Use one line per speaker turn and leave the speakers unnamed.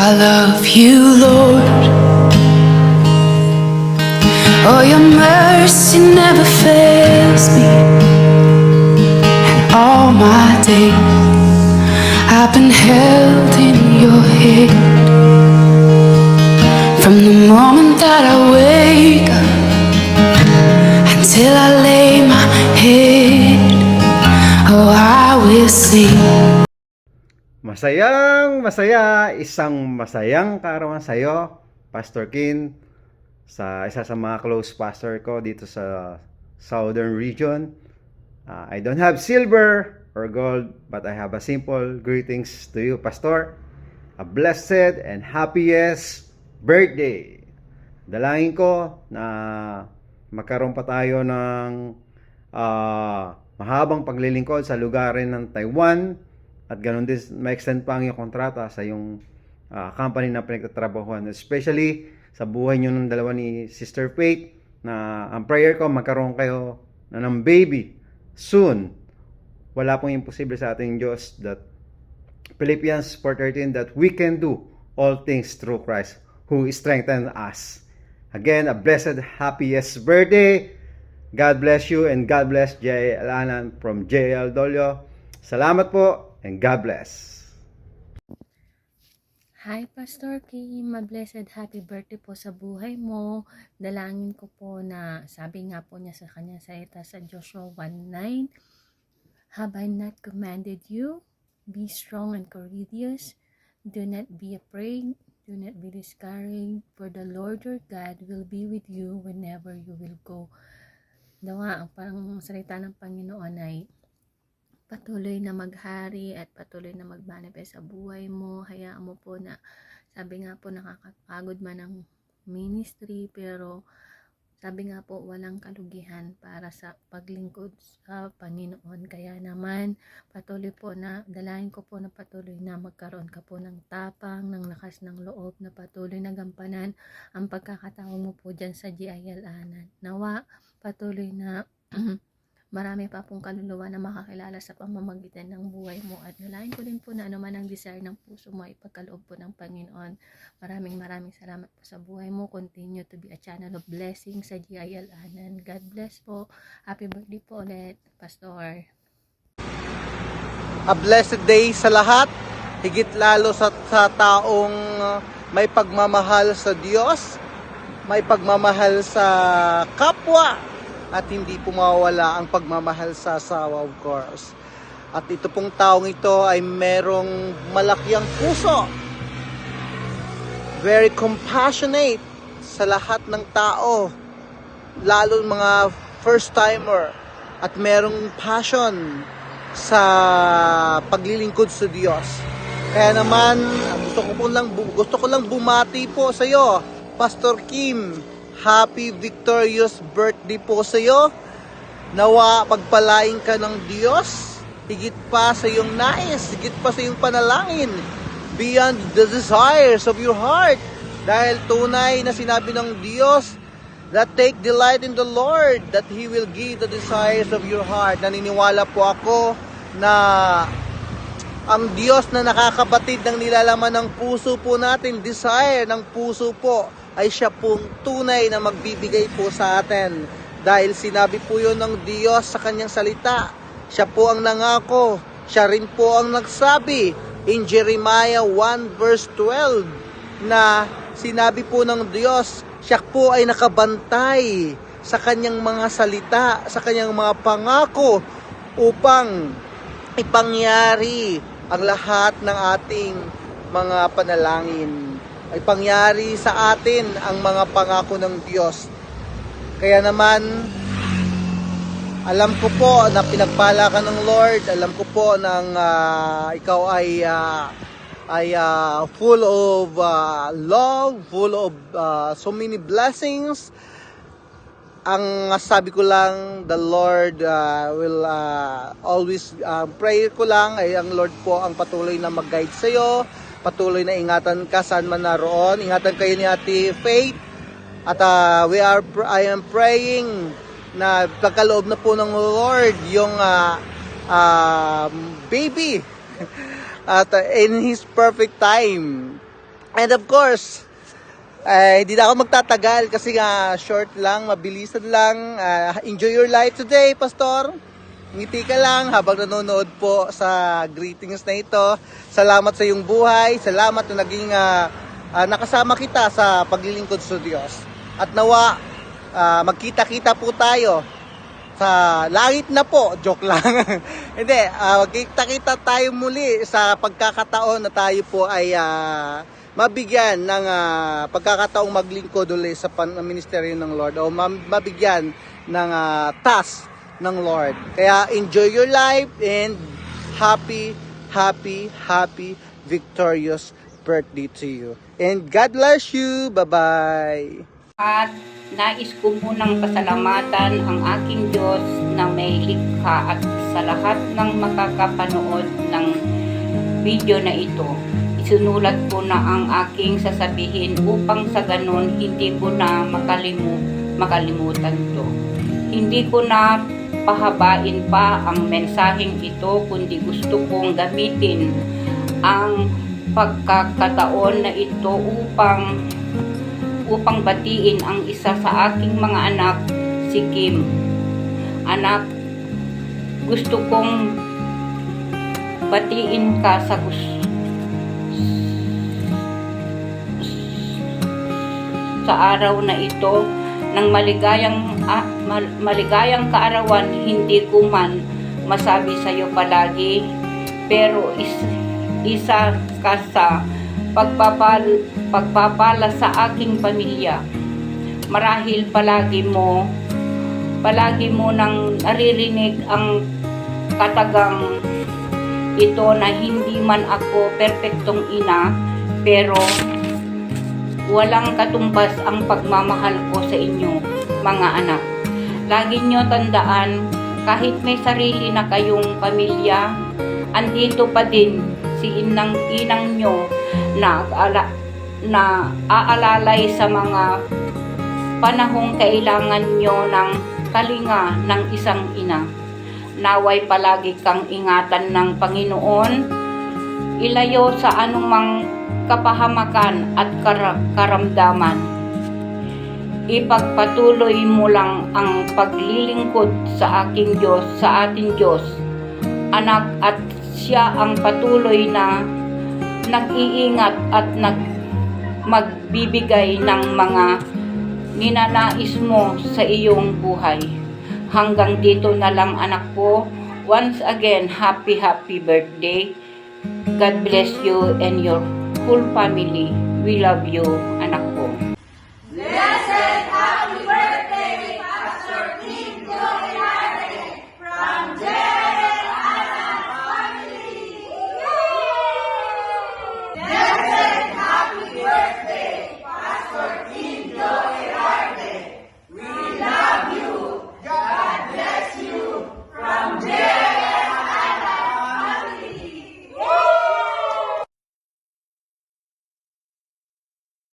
I love you, Lord. Oh, your mercy never fails me. And all my days I've been held in your hand. From the moment that I wake up until I lay my head, oh, I will sing.
Masayang masaya, isang masayang kaarawan sa iyo, Pastor Kin, sa isa sa mga close pastor ko dito sa Southern Region. I don't have silver or gold, but I have a simple greetings to you, Pastor. A blessed and happiest birthday. Dalangin ko na magkaroon pa tayo ng mahabang paglilingkod sa lugarin ng Taiwan. At ganun din, ma-extend pa ang iyong kontrata sa iyong company na pinagtatrabahuan. Especially sa buhay nyo ng dalawa ni Sister Faith, na ang prayer ko, magkaroon kayo na ng baby soon. Wala pong imposible sa ating Diyos. That Philippians 4:13, that we can do all things through Christ who strengthens us. Again, a blessed, happiest birthday. God bless you and God bless J.L. Anan from J.L. Dolio. Salamat po. And God bless.
Hi, Pastor Kim. Blessed happy birthday po sa buhay mo. Dalangin ko po na sabi nga po niya sa kanya salita sa Joshua 1:9, have I not commanded you? Be strong and courageous. Do not be afraid. Do not be discouraged. For the Lord your God will be with you whenever you will go. Dawa, ang salita ng Panginoon ay patuloy na maghari at patuloy na magmanifest sa buhay mo. Hayaan mo po na, sabi nga po, nakakapagod man ang ministry, pero sabi nga po, walang kalugihan para sa paglingkod sa Panginoon. Kaya naman, patuloy po na, dalahin ko po na patuloy na magkaroon ka po ng tapang, ng lakas ng loob, na patuloy na gampanan ang pagkakatao mo po dyan sa GIL Anan. Nawa, patuloy na marami pa pong kaluluwa na makakilala sa pamamagitan ng buhay mo, at nalain ko din po na anuman ang desire ng puso mo ay pagkaloob po ng Panginoon. Maraming salamat po sa buhay mo. Continue to be a channel of blessing sa GIL Anan. God bless po. Happy birthday po ulit, Pastor.
A blessed day sa lahat, higit lalo sa taong may pagmamahal sa Diyos, may pagmamahal sa kapwa, at hindi po mawawala ang pagmamahal sa asawa, of course. At ito pong taong ito ay merong malaking puso, very compassionate sa lahat ng tao, lalo mga first timer, at merong passion sa paglilingkod sa Diyos. Kaya naman, gusto ko lang bumati po sa iyo, Pastor Kim. Happy victorious birthday po sa iyo. Nawa pagpalain ka ng Diyos, higit pa sa iyong nais, higit pa sa iyong panalangin, beyond the desires of your heart. Dahil tunay na sinabi ng Diyos, that take delight in the Lord, that He will give the desires of your heart. Naniniwala po ako na ang Diyos na nakakabatid ng nilalaman ng puso po natin, desire ng puso po, ay siya pong tunay na magbibigay po sa atin. Dahil sinabi po yun ng Diyos sa kanyang salita. Siya po ang nangako. Siya rin po ang nagsabi in Jeremiah 1 verse 12 na sinabi po ng Diyos, siya po ay nakabantay sa kanyang mga salita, sa kanyang mga pangako upang ipangyari ang lahat ng ating mga panalangin. Ay pangyari sa atin ang mga pangako ng Diyos. Kaya naman, alam ko po na pinagpala ka ng Lord. Alam ko po na ikaw ay full of love, full of so many blessings. Ang sabi ko lang, the Lord will always, prayer ko lang ay ang Lord po ang patuloy na mag-guide sa iyo. Patuloy na ingatan ka saan man naroon. Ingatan kayo ni Ate Faith. At I am praying na pagkaloob na po ng Lord yung baby. At in His perfect time. And of course, ay hindi na ako magtatagal kasi nga short lang, mabilisan lang. Enjoy your life today, Pastor. Ngiti ka lang habang nanonood po sa greetings na ito. Salamat sa iyong buhay. Salamat na naging nakasama kita sa paglilingkod sa Diyos. At nawa, magkita-kita po tayo sa langit na po. Joke lang. Hindi, magkita-kita tayo muli sa pagkakataon na tayo po ay mabigyan ng pagkakataong maglingkod ulit sa ministeryo ng Lord o mabigyan ng task ng Lord. Kaya enjoy your life and happy, victorious birthday to you. And God bless you. Bye-bye.
At nais ko munang pasalamatan ang aking Diyos na may likha at sa lahat ng makakapanood ng video na ito. Isinulat ko na ang aking sasabihin upang sa ganun hindi ko na makalimutan to. Hindi ko na pahabain pa ang mensaheng ito kundi gusto kong gamitin ang pagkakataon na ito upang batiin ang isa sa aking mga anak, si Kim. Anak, gusto kong batiin ka sa araw na ito ng maligayang kaarawan. Hindi ko man masabi sa iyo palagi, pero isa ka sa pagpapala sa aking pamilya. Marahil palagi mo nang naririnig ang katagang ito na hindi man ako perpektong ina, pero walang katumbas ang pagmamahal ko sa inyo, mga anak. Lagi nyo tandaan, kahit may sarili na kayong pamilya, andito pa din si inang nyo na aalalay sa mga panahong kailangan nyo ng kalinga ng isang ina. Naway palagi kang ingatan ng Panginoon, ilayo sa anumang kapahamakan at karamdaman. Ipagpatuloy mo lang ang paglilingkod sa ating Diyos, anak, at siya ang patuloy na nag-iingat at magbibigay ng mga ninanais mo sa iyong buhay. Hanggang dito na lang, anak ko. Once again, happy birthday. God bless you and your whole family. We love you, anak.